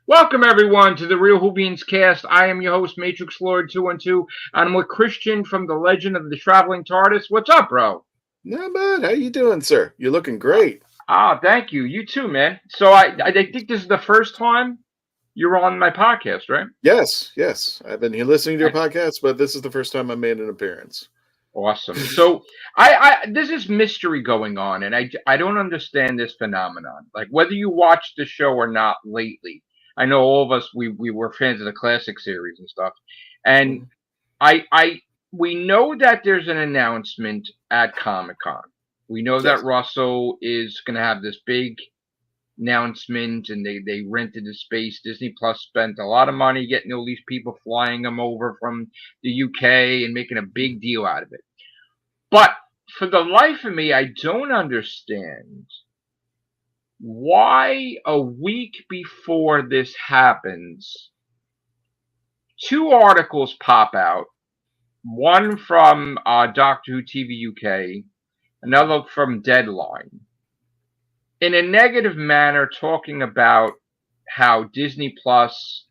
Welcome everyone to the Real Whovians cast. I am your host, Matrixlord212. I'm with Christian from the Legend of the Traveling Tardis. What's up, bro? Not bad. How you doing, sir? You're looking great. Thank you. You too, man. So I think this is the first time you're on my podcast, right? Yes. I've been here listening to your And- podcast, but this is the first time I made an appearance. Awesome. So I there's this mystery going on, and I don't understand this phenomenon. Like whether you watched the show or not lately. I know all of us we were fans of the classic series and stuff, and Mhm. I we know that there's an announcement at Comic Con. We know that Yes. Russell is going to have this big announcement, and they rented the space. Disney Plus spent a lot of money getting all these people flying them over from the UK and making a big deal out of it. But for the life of me, I don't understand why a week before this happens, two articles pop out. One from Doctor Who TV UK, another from Deadline, in a negative manner, talking about how Disney Plus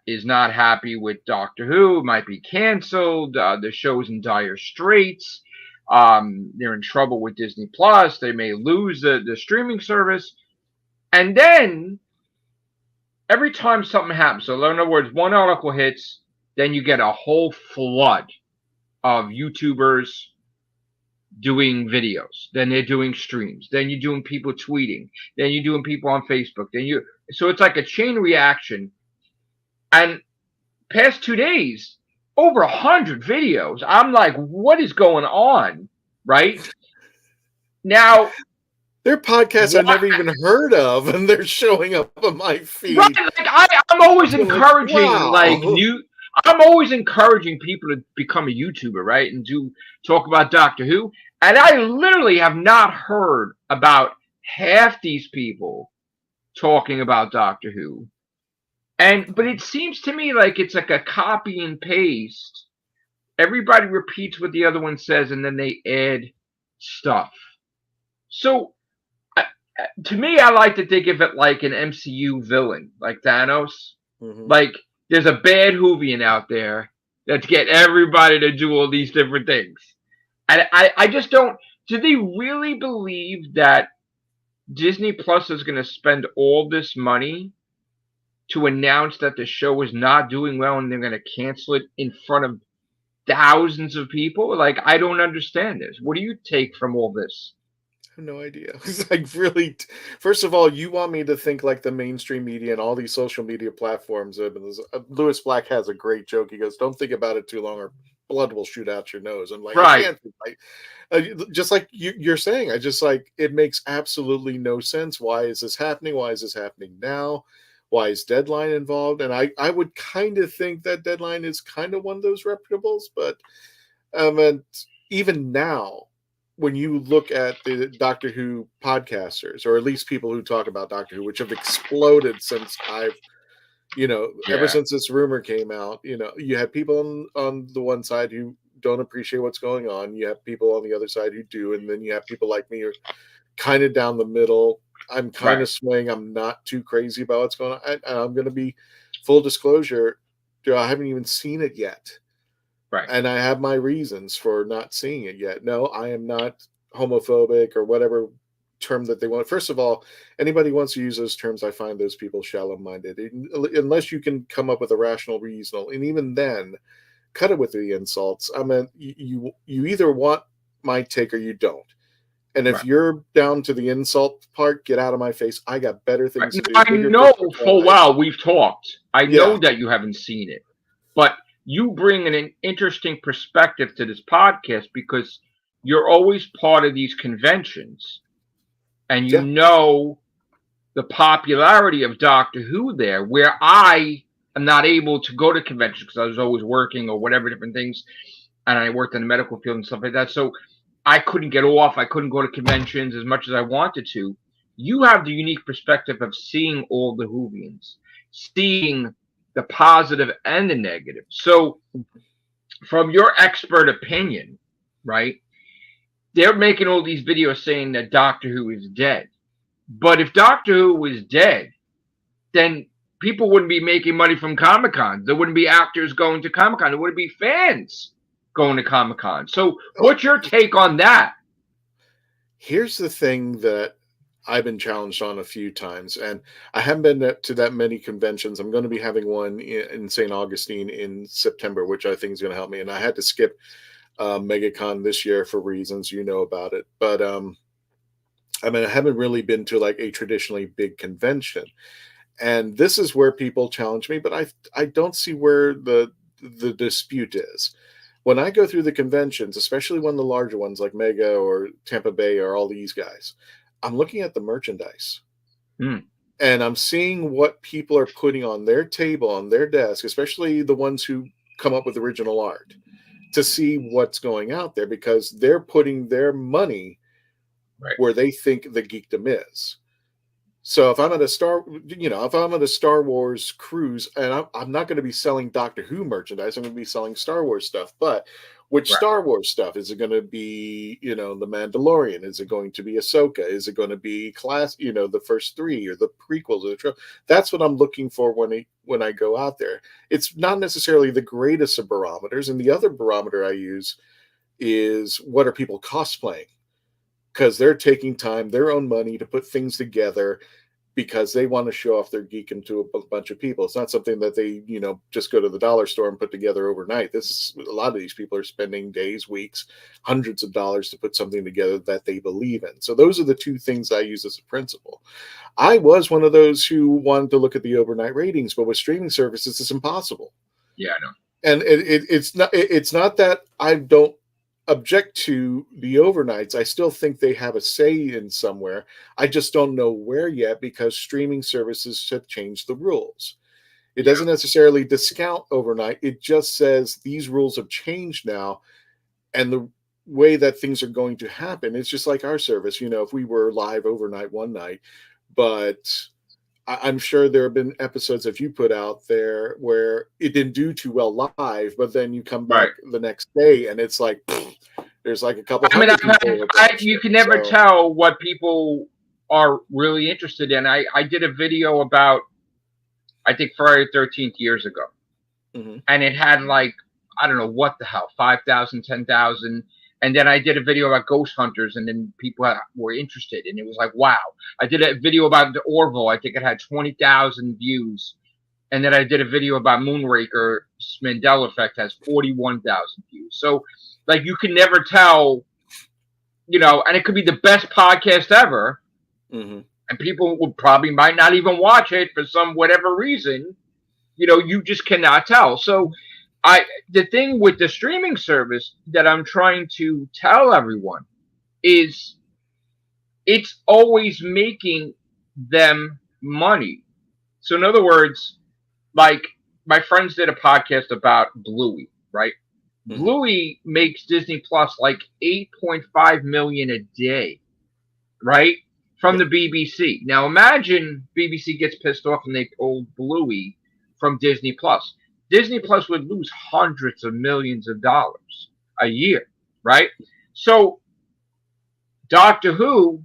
is not happy with Doctor Who, it might be canceled, the show's in dire straits, they're in trouble with Disney Plus, they may lose the streaming service. And then every time something happens, so in other words, one article hits, then you get a whole flood of YouTubers doing videos. Then they're doing streams. Then you're doing people tweeting. Then you're doing people on Facebook. So it's like a chain reaction. And past 2 days, over 100 videos. I'm like, what is going on? Right now, They're podcasts I've what? never even heard of, and they're showing up on my Right? feed. Like I'm always I'm like, encouraging like wow. new. I'm always encouraging people to become a YouTuber, right, and do talk about Doctor Who. And I literally have not heard about half these people talking about Doctor Who. But it seems to me like it's like a copy and paste. Everybody repeats what the other one says, and then they add stuff. So to me, I like to think of it like an MCU villain, like Thanos. hmm Like there's a bad Whovian out there that's get everybody to do all these different things. And I just don't. Do they really believe that Disney Plus is going to spend all this money to announce that the show is not doing well and they're going to cancel it in front of thousands of people? Like, I don't understand this. What do you take from all this? I have no idea. It's like really. First of all, you want me to think like the mainstream media and all these social media platforms. Lewis Black has a great joke. He goes, "Don't think about it too long, or blood will shoot out your nose." I'm like, I Right. can't. Just like you're saying, I just like it makes absolutely no sense. Why is this happening? Why is this happening now? Why is Deadline involved? And I would kind of think that Deadline is kind of one of those reputables, but and even now, when you look at the Doctor Who podcasters, or at least people who talk about Doctor Who, which have exploded since ever Yeah. since this rumor came out, you have people on the one side who don't appreciate what's going on. You have people on the other side who do, and then you have people like me who are kind of down the middle. I'm kind Right. of swaying. I'm not too crazy about what's going on. I'm going to be full disclosure. I haven't even seen it yet, Right. and I have my reasons for not seeing it yet. No, I am not homophobic or whatever term that they want. First of all, anybody who wants to use those terms, I find those people shallow-minded. Unless you can come up with a rational reason, and even then, cut it with the insults. I mean, you either want my take or you don't. And if Right. you're down to the insult part, get out of my face. I got better Right. things to do, Now, I bigger know fish to full fry. well we've talked. I Yeah, know that you haven't seen it, but you bring an interesting perspective to this podcast because you're always part of these conventions, and you yeah, know the popularity of Doctor Who there, where I am not able to go to conventions because I was always working or whatever different things, and I worked in the medical field and stuff like that. So I couldn't get off. I couldn't go to conventions as much as I wanted to. You have the unique perspective of seeing all the Whovians, seeing the positive and the negative. So, from your expert opinion, right? They're making all these videos saying that Doctor Who is dead. But if Doctor Who was dead, then people wouldn't be making money from Comic-Con. There wouldn't be actors going to Comic-Con. There wouldn't be fans going to Comic-Con. So what's your take on that? Here's the thing that I've been challenged on a few times, and I haven't been to that many conventions. I'm going to be having one in St. Augustine in September, which I think is going to help me. And I had to skip MegaCon this year for reasons you know about it. But I mean, I haven't really been to like a traditionally big convention, and this is where people challenge me. But I don't see where the dispute is. When I go through the conventions, especially one of the larger ones like Mega or Tampa Bay or all these guys, I'm looking at the merchandise. And I'm seeing what people are putting on their table, on their desk, especially the ones who come up with original art, to see what's going out there, because they're putting their money where they think the geekdom is. So if I'm at a Star Wars cruise, and I'm not going to be selling Doctor Who merchandise, I'm going to be selling Star Wars stuff. But which Star Wars stuff? Is it going to be, The Mandalorian? Is it going to be Ahsoka? Is it going to be the first three or the prequels or the trilogy? That's what I'm looking for when I go out there. It's not necessarily the greatest of barometers, and the other barometer I use is what are people cosplaying? Because they're taking time, their own money to put things together because they want to show off their geekdom to a bunch of people. It's not something that they, just go to the dollar store and put together overnight. A lot of these people are spending days, weeks, hundreds of dollars to put something together that they believe in. So those are the two things I use as a principle. I was one of those who wanted to look at the overnight ratings, but with streaming services, it's impossible. Yeah, I know. And it's not that I don't object to the overnights. I still think they have a say in somewhere. I just don't know where yet, because streaming services have changed the rules. It doesn't necessarily discount overnight. It just says these rules have changed now, and the way that things are going to happen. It's just like our service. If we were live overnight one night, but I'm sure there have been episodes that you put out there where it didn't do too well live, but then you come back the next day and it's like, there's like a couple hundred people. You can never tell what people are really interested in. I did a video about, I think, Friday the 13th years ago. And it had like, I don't know what the hell, 5,000, 10,000. And then I did a video about ghost hunters, and then people were interested, and it was like, wow. I did a video about the Orville. I think it had 20,000 views. And then I did a video about Moonraker. Mandela Effect has 41,000 views. So, like, you can never tell, and it could be the best podcast ever. And people might not even watch it for some whatever reason. You just cannot tell. So, the thing with the streaming service that I'm trying to tell everyone is it's always making them money. So in other words, like my friends did a podcast about Bluey, right? Bluey makes Disney Plus like $8.5 million a day, right? From the BBC. Now imagine BBC gets pissed off and they pull Bluey from Disney Plus. Disney Plus would lose hundreds of millions of dollars a year, right? So Doctor Who,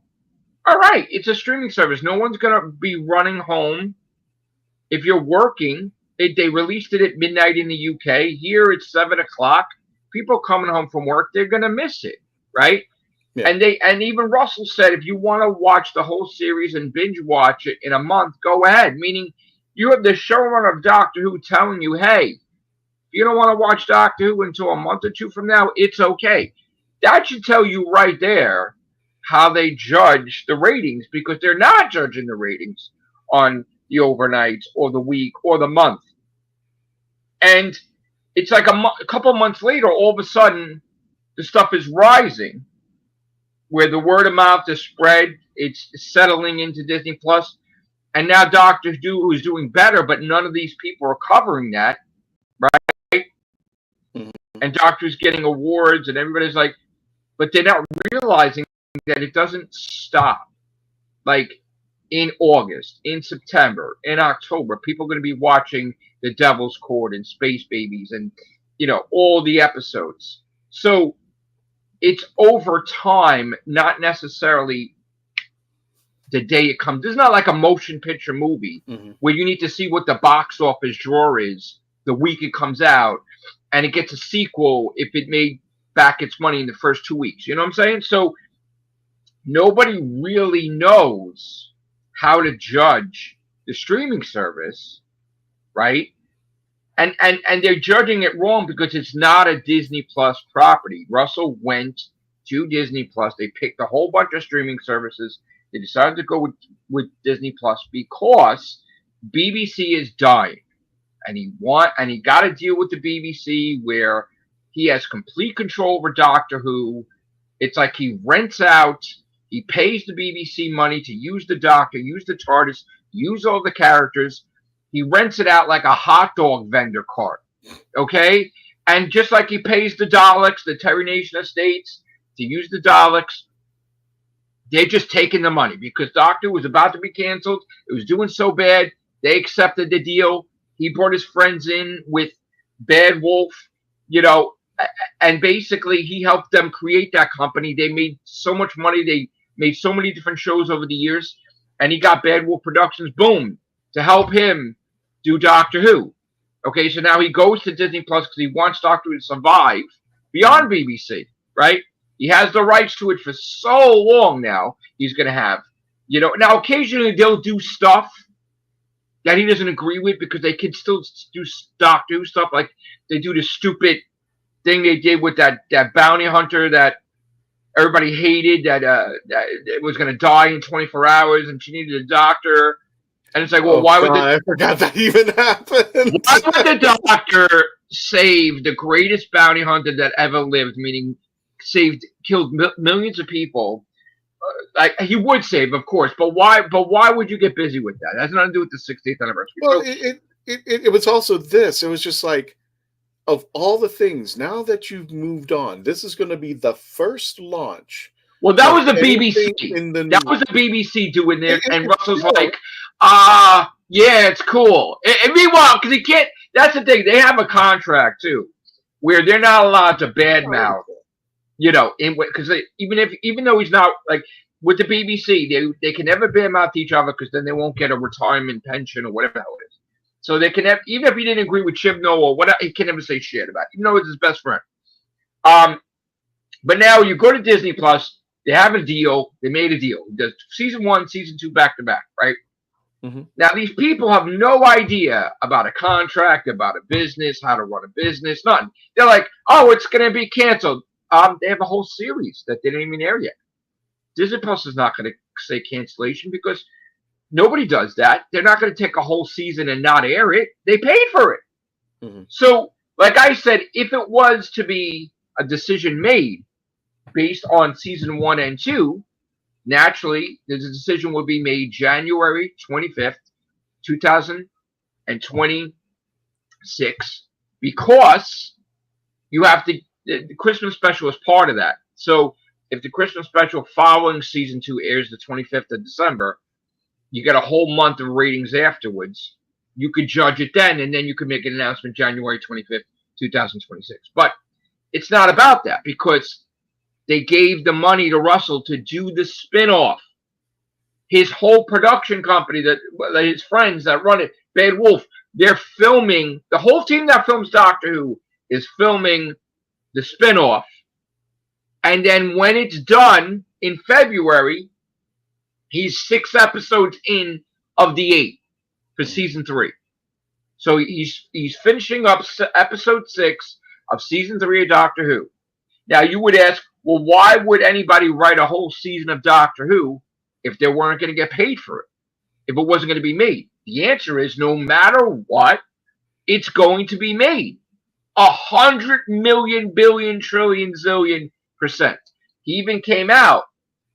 all right, it's a streaming service. No one's going to be running home. If you're working, they released it at midnight in the UK. Here it's 7 o'clock. People coming home from work, they're going to miss it, right? Yeah. And even Russell said, if you want to watch the whole series and binge watch it in a month, go ahead. Meaning, you have the showrunner of Doctor Who telling you, hey, if you don't want to watch Doctor Who until a month or two from now, it's okay. That should tell you right there how they judge the ratings, because they're not judging the ratings on the overnights or the week or the month. And it's like a couple months later, all of a sudden, the stuff is rising, where the word of mouth is spread. It's settling into Disney Plus. And now Doctor Who is doing better, but none of these people are covering that, right? And Doctor Who's getting awards, and everybody's like, but they're not realizing that it doesn't stop. Like in August, in September, in October, people are going to be watching The Devil's Court and Space Babies and, all the episodes. So it's over time, not necessarily the day it comes. This is not like a motion picture movie where you need to see what the box office draw is the week it comes out, and it gets a sequel if it made back its money in the first 2 weeks. You know what I'm saying? So nobody really knows how to judge the streaming service, right? And they're judging it wrong because it's not a Disney Plus property. Russell went to Disney Plus. They picked a whole bunch of streaming services. They decided to go with Disney Plus because BBC is dying, and he got to deal with the BBC where he has complete control over Doctor Who. It's like he rents out. He pays the BBC money to use the Doctor, use the Tardis, use all the characters. He rents it out like a hot dog vendor cart, okay? And just like he pays the Daleks, the Terry Nation Estates, to use the Daleks, they're just taking the money because Doctor Who was about to be canceled. It was doing so bad. They accepted the deal. He brought his friends in with Bad Wolf, you know, and basically he helped them create that company. They made so much money. They made so many different shows over the years, and he got Bad Wolf Productions, boom, to help him do Doctor Who. Okay, so now he goes to Disney Plus because he wants Doctor Who to survive beyond BBC, right? He has the rights to it for so long now. He's going to have, you know, now occasionally they'll do stuff that he doesn't agree with because they can still do Doctor Who stuff. Like they do the stupid thing they did with that bounty hunter that everybody hated, that was going to die in 24 hours and she needed a doctor. And it's like, well, I forgot that even happened. Why would the Doctor save the greatest bounty hunter that ever lived, meaning killed millions of people? Like he would save, of course, but why? But why would you get busy with that? That has nothing to do with the 60th anniversary. Well, it was also this. It was just like, of all the things, now that you've moved on, this is going to be the first launch. Well, that was the BBC. That was the BBC doing this, and Russell's like, yeah, it's cool. And meanwhile, because he can't, that's the thing, they have a contract too, where they're not allowed to badmouth, you know, because even though he's not, like, with the BBC, they can never badmouth each other because then they won't get a retirement pension or whatever the hell it is. So they can have, even if he didn't agree with Chibnall or whatever, he can never say shit about it, even though it's his best friend. But now you go to Disney Plus, they have a deal, they made a deal. He does season 1, season 2 back to back, right? Mm-hmm. Now, these people have no idea about a contract, about a business, how to run a business, nothing. They're like, oh, it's going to be canceled. They have a whole series that they didn't even air yet. Disney Plus is not going to say cancellation because nobody does that. They're not going to take a whole season and not air it. They paid for it. Mm-hmm. So, like I said, if it was to be a decision made based on season 1 and 2, naturally, the decision will be made January 25th, 2026, because you have to, the Christmas special is part of that. So if the Christmas special following season 2 airs the 25th of December, you get a whole month of ratings afterwards. You could judge it then, and then you could make an announcement January 25th, 2026. But it's not about that because they gave the money to Russell to do the spinoff. His whole production company, that his friends that run it, Bad Wolf, they're filming. The whole team that films Doctor Who is filming the spinoff. And then when it's done in February, he's 6 episodes in of the 8 for season 3. So he's finishing up episode 6 of season 3 of Doctor Who. Now you would ask, well, why would anybody write a whole season of Doctor Who if they weren't going to get paid for it? If it wasn't going to be made? The answer is no matter what, it's going to be made. 100 million, billion, trillion, zillion %. He even came out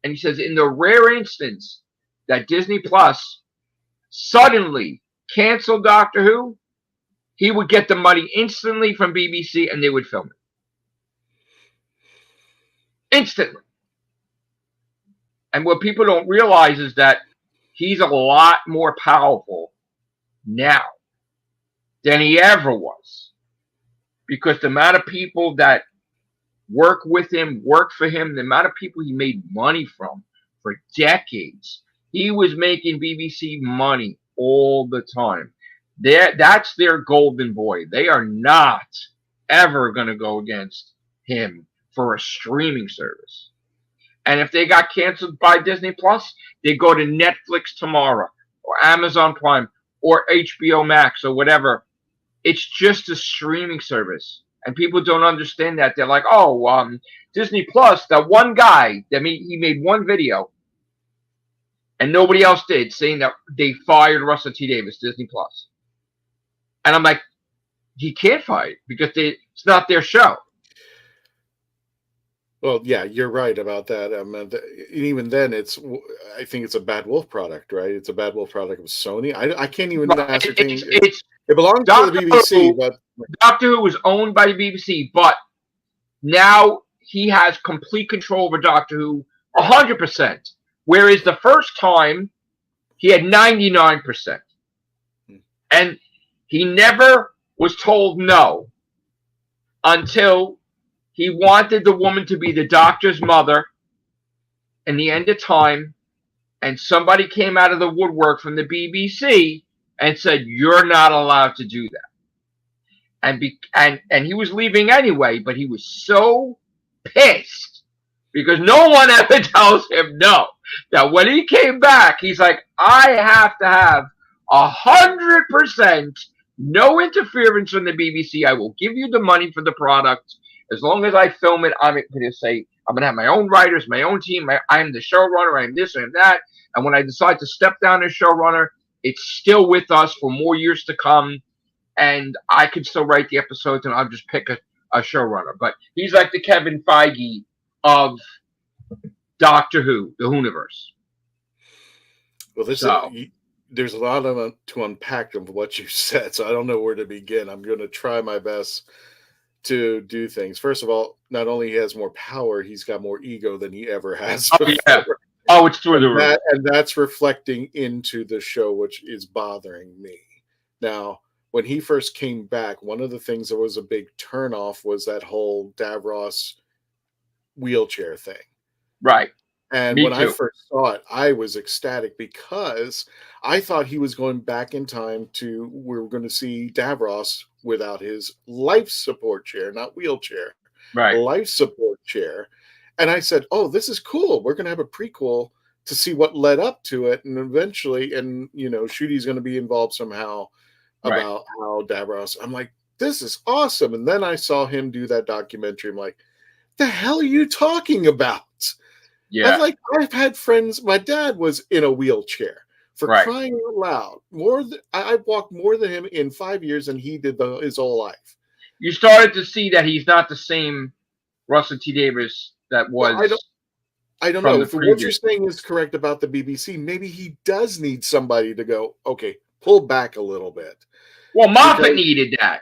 and he says in the rare instance that Disney Plus suddenly canceled Doctor Who, he would get the money instantly from BBC and they would film it. Instantly. And what people don't realize is that he's a lot more powerful now than he ever was. Because the amount of people that work with him, work for him, the amount of people he made money from for decades. He was making BBC money all the time. That's their golden boy. They are not ever going to go against him for a streaming service. And if they got canceled by Disney Plus, they go to Netflix tomorrow or Amazon Prime or HBO Max or whatever. It's just a streaming service. And people don't understand that. They're like, oh, Disney Plus, that one guy, he made one video and nobody else did, saying that they fired Russell T. Davis, Disney Plus. And I'm like, he can't fire it because it's not their show. Well, yeah, you're right about that. Even then, I think it's a Bad Wolf product, right? It's a Bad Wolf product of Sony. I can't even ascertain. It belongs to the BBC, but Doctor Who was owned by the BBC, but now he has complete control over Doctor Who 100%. Whereas the first time, he had 99%. And he never was told no until he wanted the woman to be the Doctor's mother in the end of time, and somebody came out of the woodwork from the BBC and said, you're not allowed to do that. And he was leaving anyway, but he was so pissed because no one ever tells him no. That when he came back, he's like, I have to have 100% no interference from the BBC. I will give you the money for the product. As long as I film it, I'm going to say, I'm going to have my own writers, my own team. I'm the showrunner. I'm this and that. And when I decide to step down as showrunner, it's still with us for more years to come. And I could still write the episodes and I'll just pick a showrunner. But he's like the Kevin Feige of Doctor Who, the Whoniverse. Well, there's a lot to unpack of what you said, so I don't know where to begin. I'm going to try my best to do things. First of all, not only he has more power, he's got more ego than he ever has before. Yeah. Oh, it's through the roof. And that's reflecting into the show, which is bothering me. Now, when he first came back, one of the things that was a big turnoff was that whole Davros wheelchair thing. Right. And when I first saw it, I was ecstatic because I thought he was going back in time to, we were going to see Davros without his life support chair, not wheelchair, right? Life support chair. And I said, oh, this is cool. We're going to have a prequel to see what led up to it. And eventually, and, Shudi's going to be involved somehow about how Davros, I'm like, this is awesome. And then I saw him do that documentary. I'm like, the hell are you talking about? Yeah. I've had friends. My dad was in a wheelchair for crying out loud. I walked more than him in 5 years than he did his whole life. You started to see that he's not the same Russell T. Davis that was. Well, I don't know. If what you're saying is correct about the BBC, maybe he does need somebody to go, okay, pull back a little bit. Well, Moffat needed that.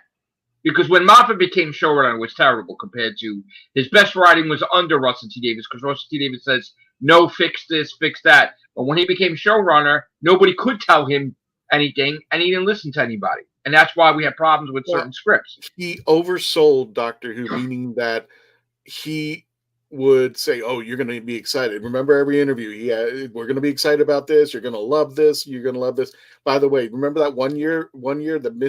Because when Moffat became showrunner, it was terrible compared to his best writing was under Russell T. Davis, because Russell T. Davis says, no, fix this, fix that. But when he became showrunner, nobody could tell him anything, and he didn't listen to anybody. And that's why we had problems with certain scripts. He oversold Doctor Who, meaning that he would say, oh, you're going to be excited. Remember every interview, we're going to be excited about this. You're going to love this. You're going to love this. By the way, remember that one year that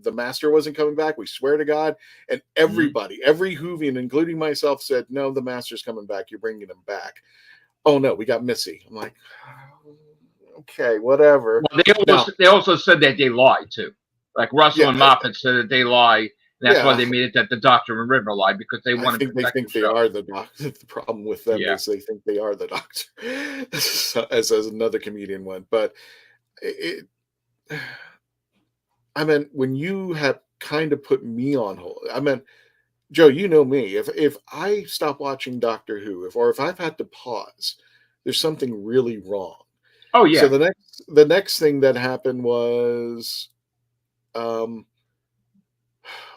the Master wasn't coming back. We swear to God. And everybody, every Whovian, including myself, said, no, the Master's coming back. You're bringing him back. Oh, no, we got Missy. I'm like, okay, whatever. Well, they also said that they lied, too. Like Russell and Moffat said that they lie. That's why they made it that the Doctor and River lie, because they want to protect they are the Doctor. The problem with them is they think they are the Doctor, as another comedian went. But when you have kind of put me on hold, Joe, you know me. If I stop watching Doctor Who, if I've had to pause, there's something really wrong. Oh yeah. So the next thing that happened was,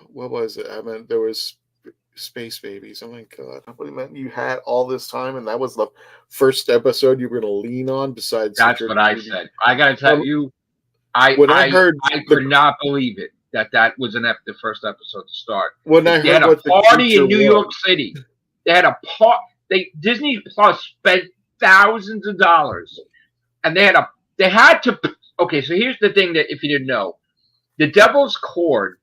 what was it? There was Space Babies. Oh my God. What meant you had all this time and that was the first episode you were going to lean on besides. That's what I said. I got to tell you, I could not believe it that was the first episode to start. When I heard what the party in New York City, they had a Disney Plus spent thousands of dollars and they had to. Okay, so here's the thing that if you didn't know, the Devil's Cord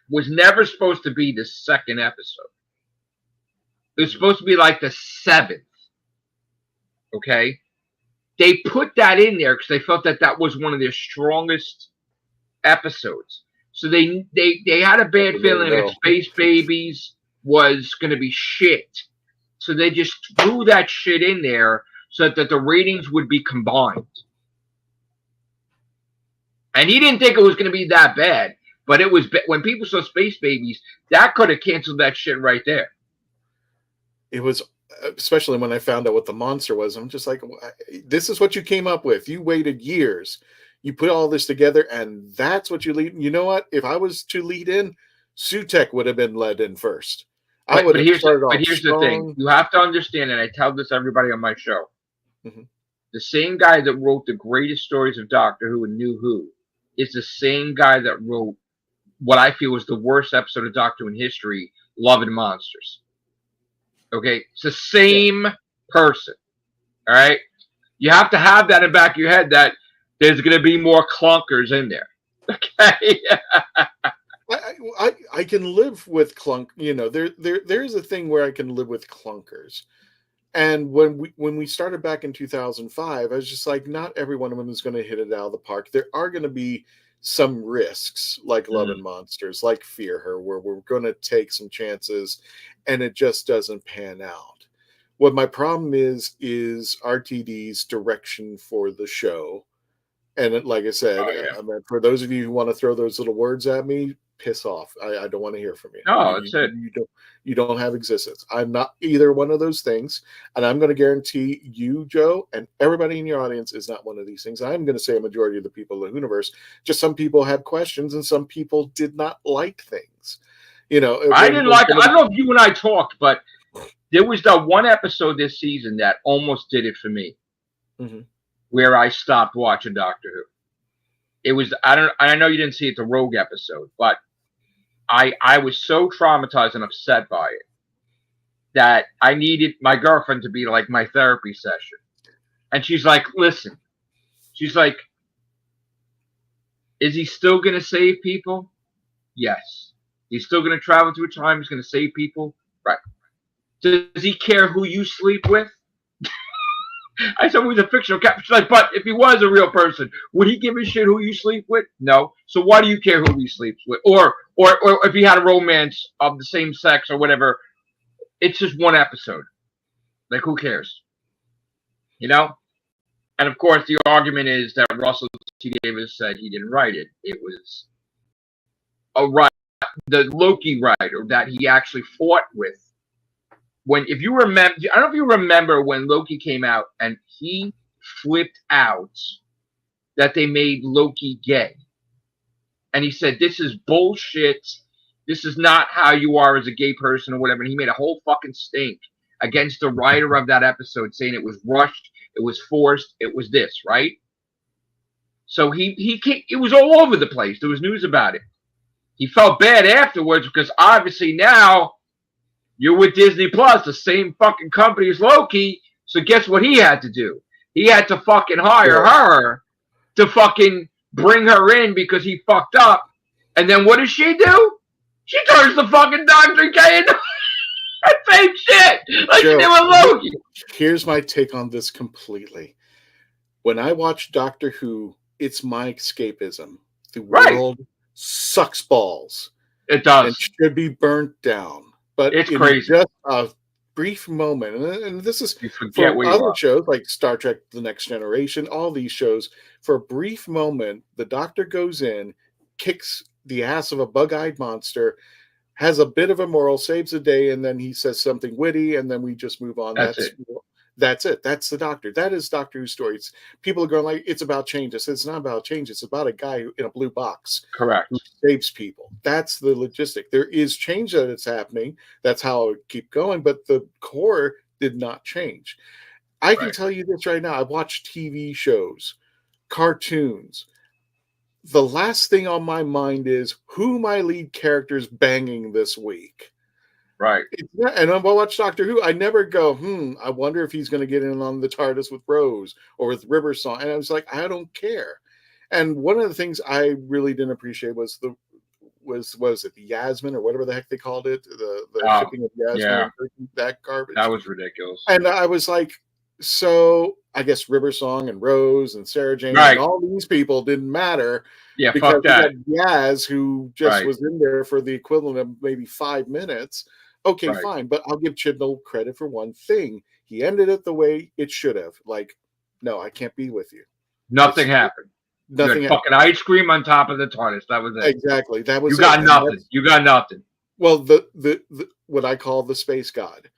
was never supposed to be the second episode. It was supposed to be like the 7th. Okay, they put that in there because they felt that that was one of their strongest episodes. So they had a bad feeling that Space Babies was going to be shit. So they just threw that shit in there so that the ratings would be combined. And he didn't think it was going to be that bad, but it was when people saw Space Babies, that could have canceled that shit right there. It was, especially when I found out what the monster was. I'm just like, this is what you came up with. You waited years. You put all this together, and that's what you lead. You know what? If I was to lead in, Sutek would have been led in first. But here's the thing. You have to understand, and I tell this to everybody on my show. Mm-hmm. The same guy that wrote the greatest stories of Doctor Who and New Who is the same guy that wrote what I feel was the worst episode of Doctor Who in history, Love and Monsters. Okay? It's the same person. All right? You have to have that in the back of your head that there's going to be more clunkers in there. Okay? I can live with clunk. You know, there's a thing where I can live with clunkers. And when we started back in 2005, I was just like, not every one of them is going to hit it out of the park. There are going to be some risks, like Love and Monsters, like Fear Her, where we're going to take some chances, and it just doesn't pan out. What my problem is RTD's direction for the show. And like I said, I mean, for those of you who want to throw those little words at me, piss off. I don't want to hear from you. No, that's it. You don't have existence. I'm not either one of those things. And I'm going to guarantee you, Joe, and everybody in your audience is not one of these things. I'm going to say a majority of the people in the universe. Just some people had questions and some people did not like things. You know, I didn't like it. I don't know if you and I talked, but there was that one episode this season that almost did it for me. Mm-hmm. Where I stopped watching Doctor Who. It was I know you didn't see it, the Rogue episode, but I was so traumatized and upset by it that I needed my girlfriend to be like my therapy session. And she's like, listen. She's like, is he still gonna save people? Yes. He's still gonna travel through time, he's gonna save people? Right. Does he care who you sleep with? I said, he's a fictional character. She's like, but if he was a real person, would he give a shit who you sleep with? No. So why do you care who he sleeps with? Or if he had a romance of the same sex or whatever, it's just one episode. Like, who cares? You know? And of course, the argument is that Russell T. Davies said he didn't write it. It was the Loki writer that he actually fought with. If you remember, I don't know if you remember when Loki came out and he flipped out that they made Loki gay. And he said, this is bullshit. This is not how you are as a gay person or whatever. And he made a whole fucking stink against the writer of that episode saying it was rushed, it was forced, it was this, right? So it was all over the place. There was news about it. He felt bad afterwards because obviously now you're with Disney Plus, the same fucking company as Loki. So guess what he had to do? He had to fucking hire her to fucking bring her in because he fucked up. And then what does she do? She turns the fucking Dr. K into that same shit. Like Joe, she did with Loki. Here's my take on this completely. When I watch Doctor Who, it's my escapism. The world sucks balls. It does. And should be burnt down. But it's crazy. Just a brief moment, and this is for other shows like Star Trek The Next Generation, all these shows, for a brief moment, the Doctor goes in, kicks the ass of a bug-eyed monster, has a bit of a moral, saves the day, and then he says something witty, and then we just move on. That's it. That's the Doctor. That is Doctor Who stories. People are going like, it's about change. I said, it's not about change. It's about a guy in a blue box. Correct. Who saves people. That's the logistic. There is change that is happening. That's how it keep going. But the core did not change. I can tell you this right now. I've watched TV shows, cartoons. The last thing on my mind is who my lead character's banging this week. Right. And when I watch Doctor Who, I never go, I wonder if he's going to get in on the TARDIS with Rose or with River Song. And I was like, I don't care. And one of the things I really didn't appreciate was was it the Yasmin or whatever the heck they called it, the shipping of Yasmin yeah. and Turkey, that garbage. That was ridiculous. And I was like, so I guess River Song and Rose and Sarah Jane Right. and all these people didn't matter. Yeah, because fuck that. Yaz, who just Right. was in there for the equivalent of maybe 5 minutes. Okay, Right. fine. But I'll give Chibnall credit for one thing. He ended it the way it should have. Like, no, I can't be with you. Nothing happened. Nothing you had fucking ice cream on top of the TARDIS. That was it. Exactly. That was you got nothing. You got nothing. Well, the what I call the space god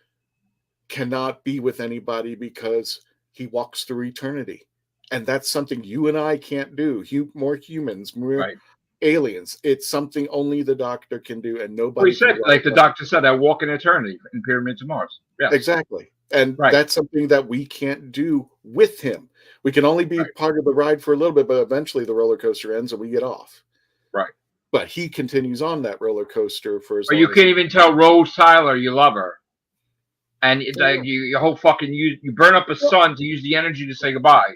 cannot be with anybody because he walks through eternity. And that's something you and I can't do. More humans, more aliens. It's something only the Doctor can do, and nobody. Well, he said, like the Doctor said, I walk in eternity in Pyramids of Mars. Yeah, exactly. And that's something that we can't do with him. We can only be part of the ride for a little bit, but eventually the roller coaster ends and we get off. Right. But he continues on that roller coaster for as long as you can't even tell Rose Tyler you love her. And it's like you whole fucking you burn up a sun to use the energy to say goodbye.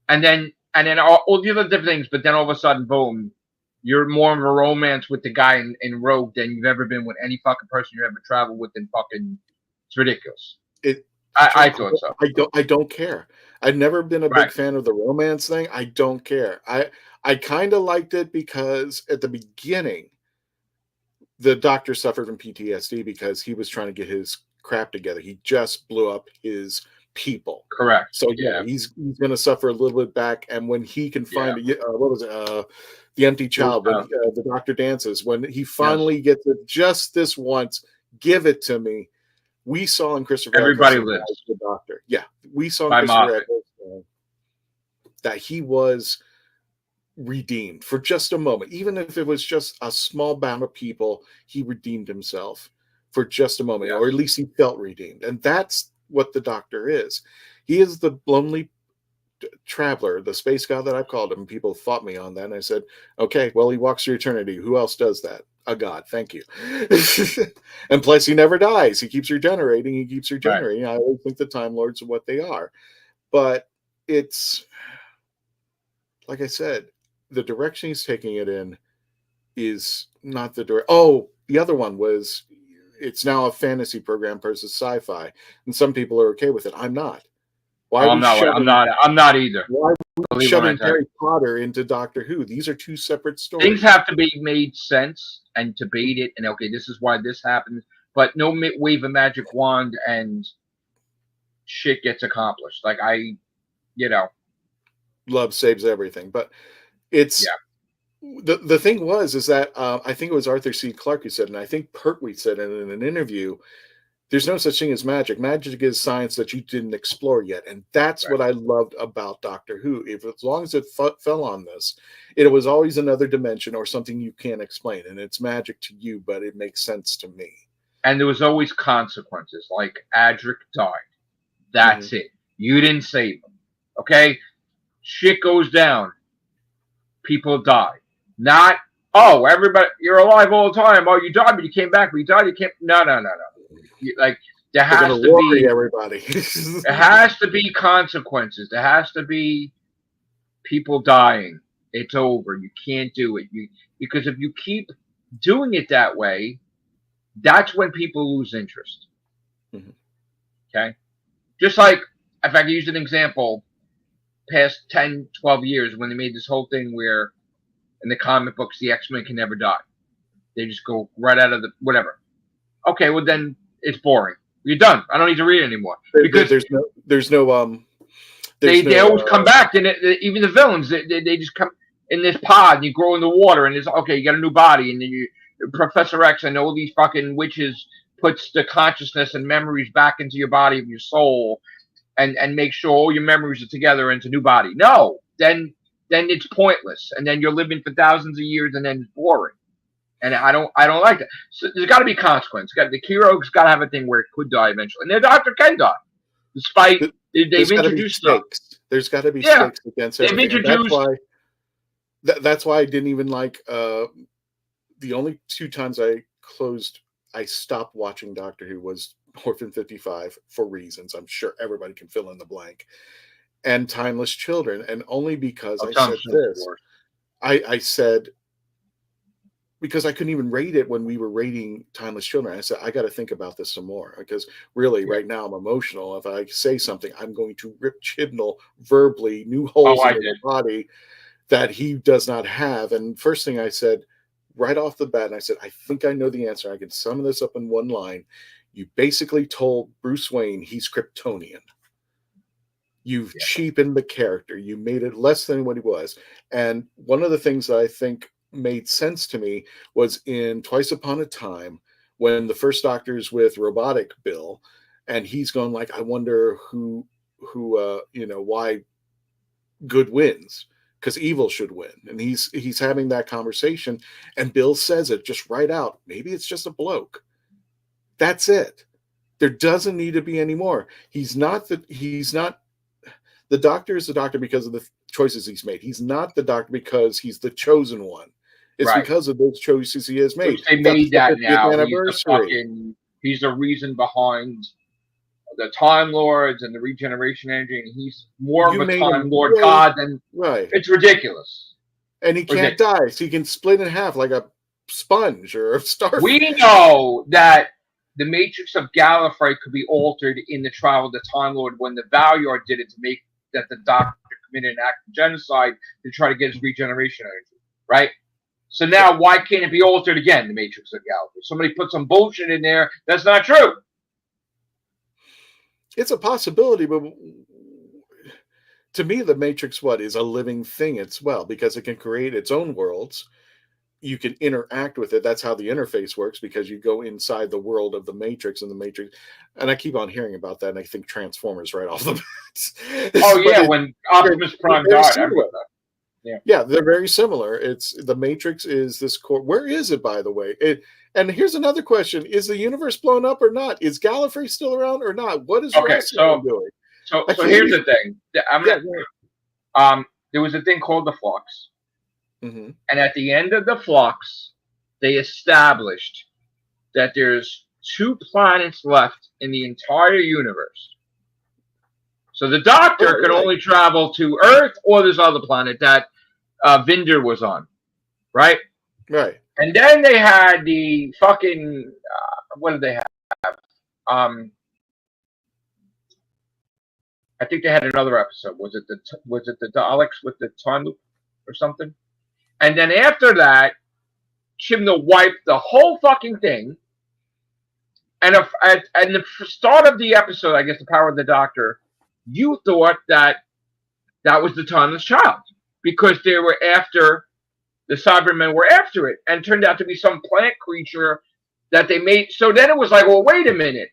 And then all the other different things, but then all of a sudden, boom, you're more of a romance with the guy in Rogue than you've ever been with any fucking person you ever traveled with in fucking. It's ridiculous. I thought so. I don't care. I've never been a big fan of the romance thing. I don't care. I kind of liked it because at the beginning, the Doctor suffered from PTSD because he was trying to get his crap together. He just blew up his people. Correct. So he's going to suffer a little bit back. And when he can find what was it? The Empty Child, when the Doctor dances, when he finally gets it just this once, give it to me. We saw in Christopher Everybody Eccleston lives. The Doctor. Yeah, we saw in Christopher Eccleston that he was redeemed for just a moment. Even if it was just a small band of people, he redeemed himself for just a moment, or at least he felt redeemed. And that's what the Doctor is. He is the lonely traveler, the space god that I've called him. People fought me on that, and I said, okay, well, he walks through eternity. Who else does that? A god. Thank you. And plus, he never dies. He keeps regenerating. I always think the Time Lords are what they are. But it's, like I said, the direction he's taking it in is not the direction. Oh, the other one was, it's now a fantasy program versus sci-fi. And some people are okay with it. I'm not. I'm not either. Why are we shoving Harry Potter into Doctor Who? These are two separate stories. Things have to be made sense and debate it. And okay, this is why this happens. But no wave a magic wand and shit gets accomplished. Like love saves everything. But it's the thing is that I think it was Arthur C. Clarke who said, and I think Pertwee said it in an interview, there's no such thing as magic. Magic is science that you didn't explore yet. And that's what I loved about Doctor Who. As long as it fell on this, it was always another dimension or something you can't explain. And it's magic to you, but it makes sense to me. And there was always consequences. Like Adric died. That's it. You didn't save him. Okay? Shit goes down. People die. Not, oh, everybody, you're alive all the time. Oh, you died, but you came back. But you died, you can't. No. Like there has to be everybody. There has to be consequences. There has to be people dying. It's over. You can't do it. Because if you keep doing it that way, that's when people lose interest. Okay? Just like if I could use an example, past 10, 12 years when they made this whole thing where in the comic books the X-Men can never die. They just go right out of the whatever. Okay, well then it's boring. You're done. I don't need to read it anymore. Because there's no they always come back, and even the villains they just come in this pod and you grow in the water and it's okay, you got a new body, and then Professor X and all these fucking witches puts the consciousness and memories back into your body of your soul and make sure all your memories are together into a new body. No, then it's pointless, and then you're living for thousands of years and then it's boring. And I don't like that. So there's got to be consequence. The hero's got to have a thing where it could die eventually, and the Doctor can die, despite they've introduced stakes. There's got to be stakes against everything. That's why I didn't even like the only two times I closed I stopped watching Doctor Who was Orphan 55 for reasons. I'm sure everybody can fill in the blank. And Timeless Children. And only because I'll I tell said them this, I said, because I couldn't even rate it when we were rating Timeless Children. I said, I got to think about this some more because really Yeah. right now I'm emotional. If I say something, I'm going to rip Chibnall verbally new Oh, holes I into did. the body that he does not have. And first thing I said right off the bat, and I said, I think I know the answer. I can sum this up in one line. You basically told Bruce Wayne he's Kryptonian. You've Yeah. cheapened the character. You made it less than what he was. And one of the things that I think made sense to me was in Twice Upon a Time when the first Doctor's with Robotic Bill, and he's going like, I wonder why good wins, because evil should win. And he's having that conversation, and Bill says it just right out. Maybe it's just a bloke. That's it. There doesn't need to be any more. He's not the Doctor is the Doctor because of the choices he's made. He's not the Doctor because he's the chosen one. It's Right. because of those choices he has made. Which they That's made the that 50th now. anniversary. He's the reason behind the Time Lords and the regeneration energy, and he's more You of a made Time him Lord way god than right. it's ridiculous. And he can't die, so he can split in half like a sponge or a starfish. We know that the matrix of Gallifrey could be altered in the trial of the Time Lord when the Valyard did it to make that the Doctor committed an act of genocide to try to get his regeneration energy, right? So now, why can't it be altered again, the Matrix of Gallifrey? Somebody put some bullshit in there that's not true. It's a possibility, but to me, the Matrix is a living thing as well, because it can create its own worlds. You can interact with it. That's how the interface works, because you go inside the world of the Matrix, and the Matrix. And I keep on hearing about that, and I think Transformers right off the bat. Oh yeah, when Optimus Prime died, yeah, they're very similar. It's the Matrix is this core. Where is it, by the way? And here's another question: is the universe blown up or not? Is Gallifrey still around or not? What is Rassilon doing? So here's the thing. There was a thing called the Flux, and at the end of the Flux, they established that there's 2 planets left in the entire universe. So the Doctor could only travel to Earth or this other planet that Vinder was on, right? Right. And then they had the fucking what did they have? I think they had another episode. Was it the Daleks with the time loop or something? And then after that, Chibnall wiped the whole fucking thing. And at the start of the episode, I guess the Power of the Doctor, you thought that was the Timeless Child because they were after the Cybermen were after it, and it turned out to be some plant creature that they made. So then it was like, well, wait a minute,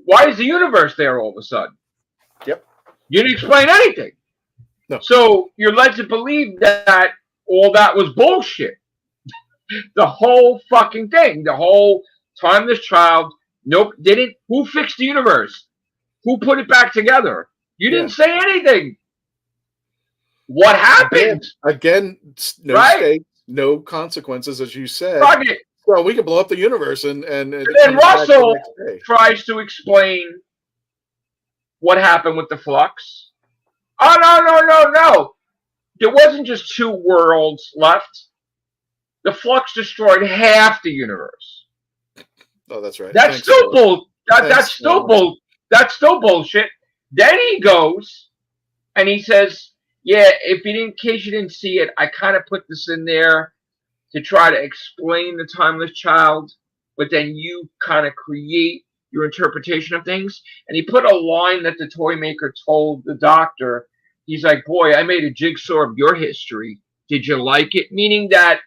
why is the universe there all of a sudden? Yep. You didn't explain anything. No. So you're led to believe that all that was bullshit. The whole fucking thing, the whole Timeless Child. Nope, didn't. Who fixed the universe? Who put it back together? You didn't say anything. What happened? Again, no stakes, no consequences, as you said. Well, we could blow up the universe, and then Russell tries to explain what happened with the Flux. Oh no! There wasn't just 2 worlds left. The Flux destroyed half the universe. Oh, that's right. That's still bull. That's still bullshit. Then he goes and he says, "Yeah, in case you didn't see it, I kind of put this in there to try to explain the Timeless Child, but then you kind of create your interpretation of things." And he put a line that the toy maker told the Doctor. He's like, "Boy, I made a jigsaw of your history. Did you like it?" Meaning that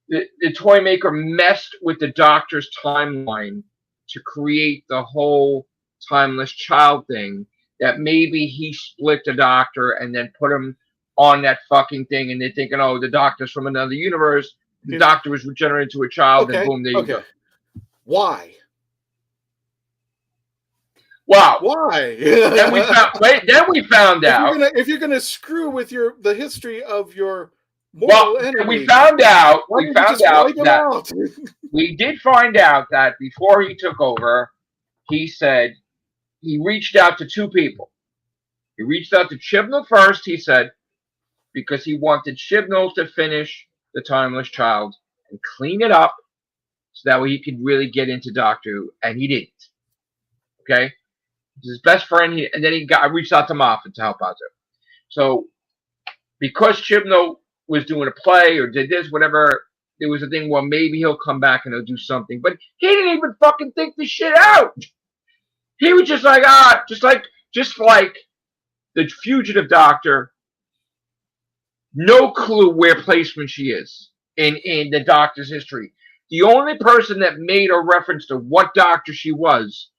the toy maker messed with the Doctor's timeline to create the whole Timeless Child thing, that maybe he split the Doctor and then put him on that fucking thing, and they're thinking, oh, the Doctor's from another universe. The Doctor was regenerated to a child, and boom, there you go. Why? Wow. Why? Then we found out. If you're gonna screw with the history of your Mortal Well, enemy. we found out. Why We didn't you found just out wipe him that out? we did find out that before he took over, he said he reached out to two people. He reached out to Chibnall first. He said because he wanted Chibnall to finish The Timeless Child and clean it up, so that way he could really get into Doctor Who, and he didn't. Okay, his best friend, and then I reached out to Moffat to help out there. So because Chibnall was doing a play or did this, whatever, there was a thing where maybe he'll come back and he'll do something. But he didn't even fucking think this shit out. He was just like, just like the fugitive Doctor, no clue where placement she is in the Doctor's history. The only person that made a reference to what Doctor she was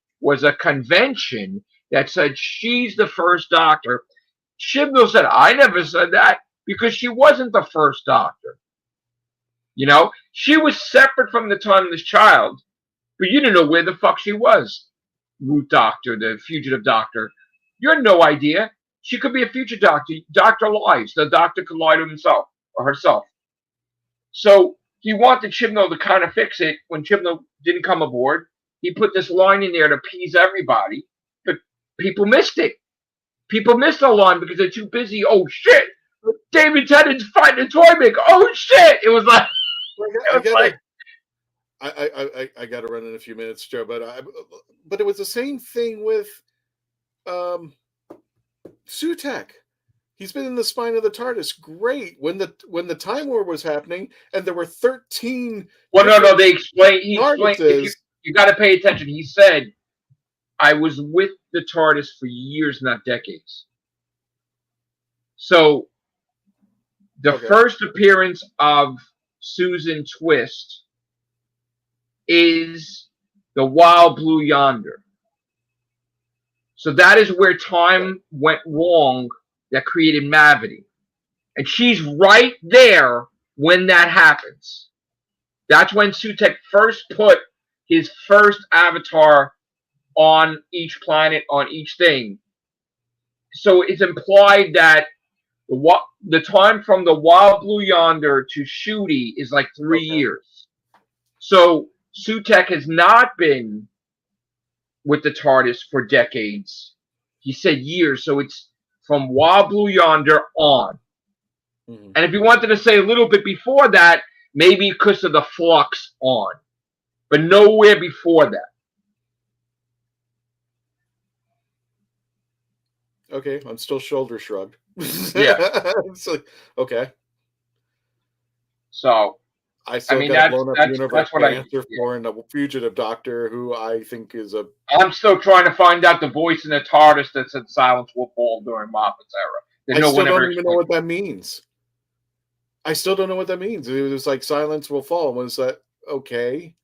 a convention that said she's the first Doctor. Chibnall said, I never said that because she wasn't the first Doctor. You know, she was separate from the Timeless Child, but you didn't know where the fuck she was. Root Doctor, the fugitive Doctor. You had no idea. She could be a future Doctor. Doctor lies. The Doctor could lie to himself or herself. So he wanted Chibnall to kind of fix it when Chibnall didn't come aboard. He put this line in there to appease everybody, but people missed it. People missed the line because they're too busy. Oh shit! David Tennant's fighting a toy maker. Oh shit! It was like, I got to run in a few minutes, Joe. But it was the same thing with Sutek. He's been in the spine of the TARDIS. Great. When the Time War was happening, and there were 13. Well, no. They explained. He explained. You got to pay attention. He said, "I was with the TARDIS for years, not decades." So, the first appearance of Susan Twist is the Wild Blue Yonder. So that is where time went wrong. That created Mavity. And she's right there when that happens. That's when Sutek first put his first avatar on each planet, on each thing. So it's implied that the time from the Wild Blue Yonder to Shooty is like 3 years. So Sutek has not been with the TARDIS for decades. He said years, so it's from Wild Blue Yonder on. Mm-hmm. And if you wanted to say a little bit before that, maybe because of the flux on. But nowhere before that. Okay, I'm still shoulder shrugged. Yeah. Okay. So, I still got a blown up universe to answer for, and a fugitive Doctor who I think is a... I'm still trying to find out the voice in the TARDIS that said silence will fall during Moffat's era. I still don't even know what that means. I still don't know what that means. It was like silence will fall. Was that okay?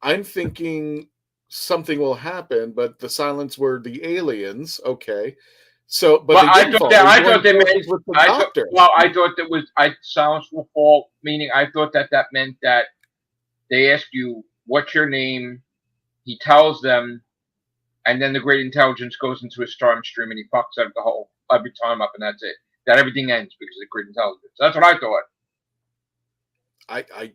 I'm thinking something will happen, but the silence were the aliens. Okay. So, but I thought that was silence will fall, meaning I thought that meant that they ask you what's your name, he tells them, and then the great intelligence goes into his storm stream and he fucks up every time up, and that's it. That everything ends because of the great intelligence. That's what I thought. I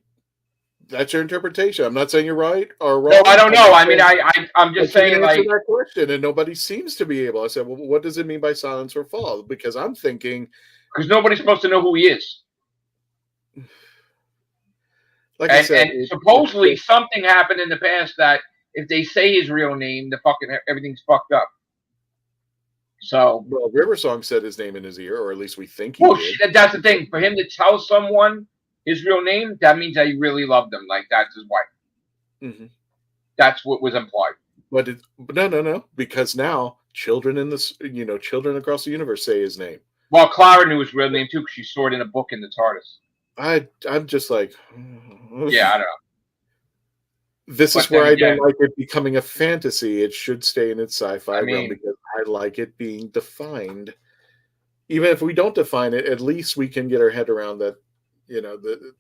that's your interpretation. I'm not saying you're right or wrong. No, I don't know. I mean, I'm just saying, like, that question, and nobody seems to be able. I said, well, what does it mean by silence or fall? Because I'm thinking, because nobody's supposed to know who he is. Like I said, and supposedly something happened in the past that if they say his real name, everything's fucked up. So, well, River Song said his name in his ear, or at least we think he did. That's the thing. For him to tell someone his real name, that means that he really loved them. Like, that's his wife. Mm-hmm. That's what was implied. But no, because now children children across the universe say his name. Well, Clara knew his real name too, because she saw it in a book in the TARDIS. I'm just like, yeah, I don't know. This is where I don't like it becoming a fantasy. It should stay in its sci-fi realm because I like it being defined. Even if we don't define it, at least we can get our head around that. The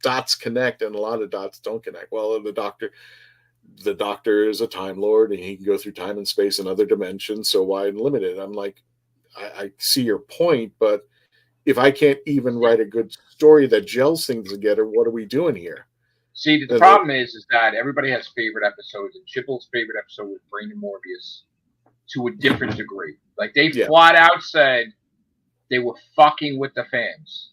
dots connect, and a lot of dots don't connect. Well, the Doctor is a Time Lord, and he can go through time and space and other dimensions. So why limit it? I'm like, I see your point, but if I can't even write a good story that gels things together, what are we doing here? See, the problem is that everybody has favorite episodes, and Chipple's favorite episode was Brain and Morbius to a different degree. Like, they flat out said they were fucking with the fans.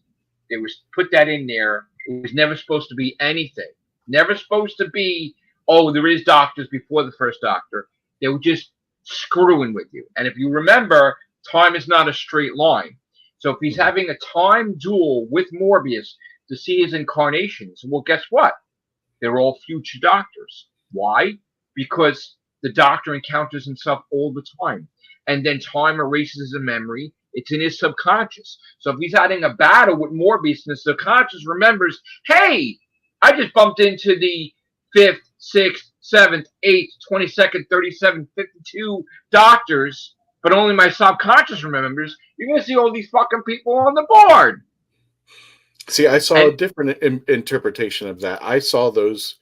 They was put that in there. It was never supposed to be anything. Never supposed to be, oh, there is doctors before the first Doctor. They were just screwing with you. And if you remember, time is not a straight line. So if he's having a time duel with Morbius to see his incarnations, well, guess what? They're all future Doctors. Why? Because the Doctor encounters himself all the time. And then time erases a memory. It's in his subconscious. So if he's having a battle with Morbius and the subconscious remembers, hey, I just bumped into the 5th, 6th, 7th, 8th, 22nd, 37th, 52 Doctors, but only my subconscious remembers, you're going to see all these fucking people on the board. See, I saw a different interpretation of that. I saw those.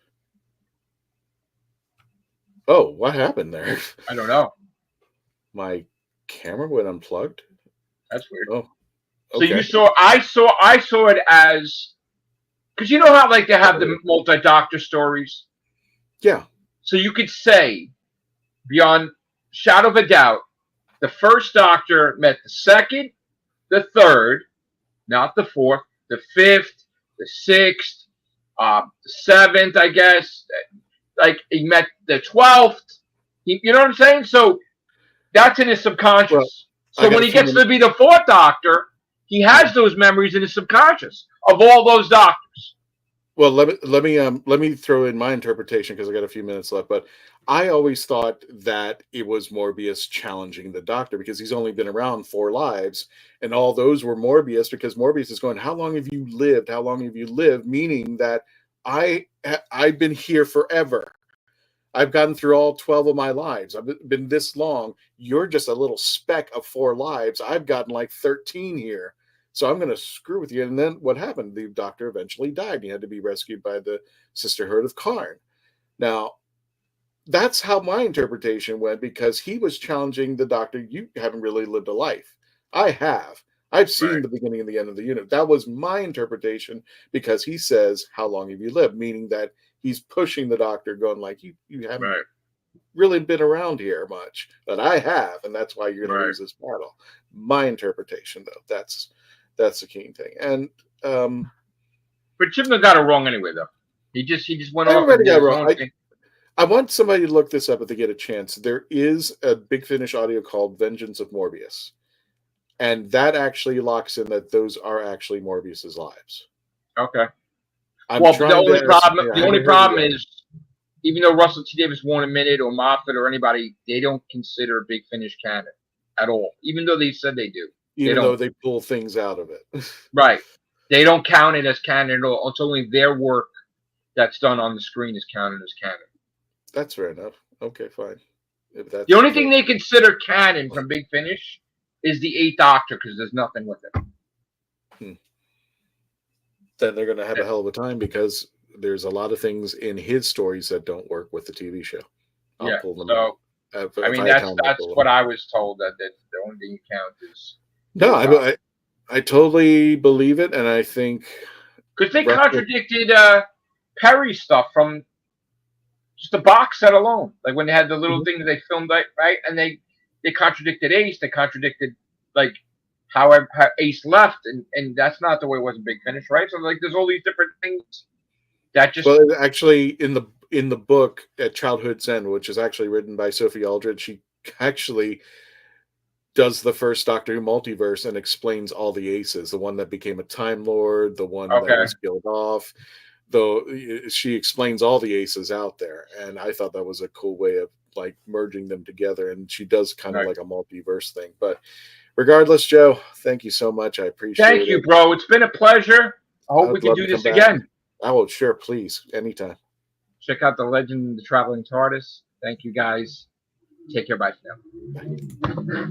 Oh, what happened there? I don't know. My camera went unplugged. That's weird. Oh, okay. So I saw it as, because you know how like they have the multi-Doctor stories. Yeah. So you could say, beyond shadow of a doubt, the first Doctor met the second, the third, not the fourth, the fifth, the sixth, the seventh, I guess. Like he met the 12th. You know what I'm saying? So that's in his subconscious. Well, so when he gets to be the fourth Doctor, he has those memories in his subconscious of all those Doctors. Well, let me throw in my interpretation because I got a few minutes left. But I always thought that it was Morbius challenging the Doctor because he's only been around 4 lives, and all those were Morbius because Morbius is going, "How long have you lived? How long have you lived?" Meaning that I've been here forever. I've gotten through all 12 of my lives. I've been this long. You're just a little speck of 4 lives. I've gotten like 13 here. So I'm going to screw with you. And then what happened? The Doctor eventually died. He had to be rescued by the Sisterhood of Karn. Now, that's how my interpretation went because he was challenging the Doctor. You haven't really lived a life. I have. I've seen the beginning and the end of the unit. That was my interpretation because he says, "How long have you lived?" Meaning that he's pushing the Doctor, going like, you haven't really been around here much, but I have, and that's why you're going to lose this battle. My interpretation, though, that's the key thing. And but Chibnall got it wrong anyway, though. He just went off. Everybody got it wrong. I want somebody to look this up if they get a chance. There is a Big Finish audio called "Vengeance of Morbius," and that actually locks in that those are actually Morbius's lives. Okay. The only problem is, even though Russell T. Davies won't admit it, or Moffat, or anybody, they don't consider Big Finish canon at all. Even though they said they do. Even though they pull things out of it. Right. They don't count it as canon at all. It's only their work that's done on the screen is counted as canon. That's fair enough. Okay, fine. The only thing they consider canon from Big Finish is the 8th Doctor, because there's nothing with it. Then they're going to have a hell of a time because there's a lot of things in his stories that don't work with the TV show. I'll pull them out. That's what I was told, that the only thing you count is... No, I totally believe it, and I think... Because they contradicted Perry's stuff from just the box set alone. Like when they had the little thing that they filmed, right? And they contradicted Ace. They contradicted, like, how Ace left, and that's not the way it was in Big Finish, right? So like, there's all these different things that just. Well, actually, in the book at Childhood's End, which is actually written by Sophie Aldred, she actually does the first Doctor Who multiverse and explains all the Aces. The one that became a Time Lord, the one that was killed off. Though she explains all the Aces out there, and I thought that was a cool way of like merging them together. And she does kind of like a multiverse thing, but. Regardless, Joe, thank you so much. I appreciate it. Thank you, bro. It's been a pleasure. I hope we can do this again. Oh, sure. Please. Anytime. Check out The Legend of the Traveling Tardis. Thank you, guys. Take care. Bye for now. Bye.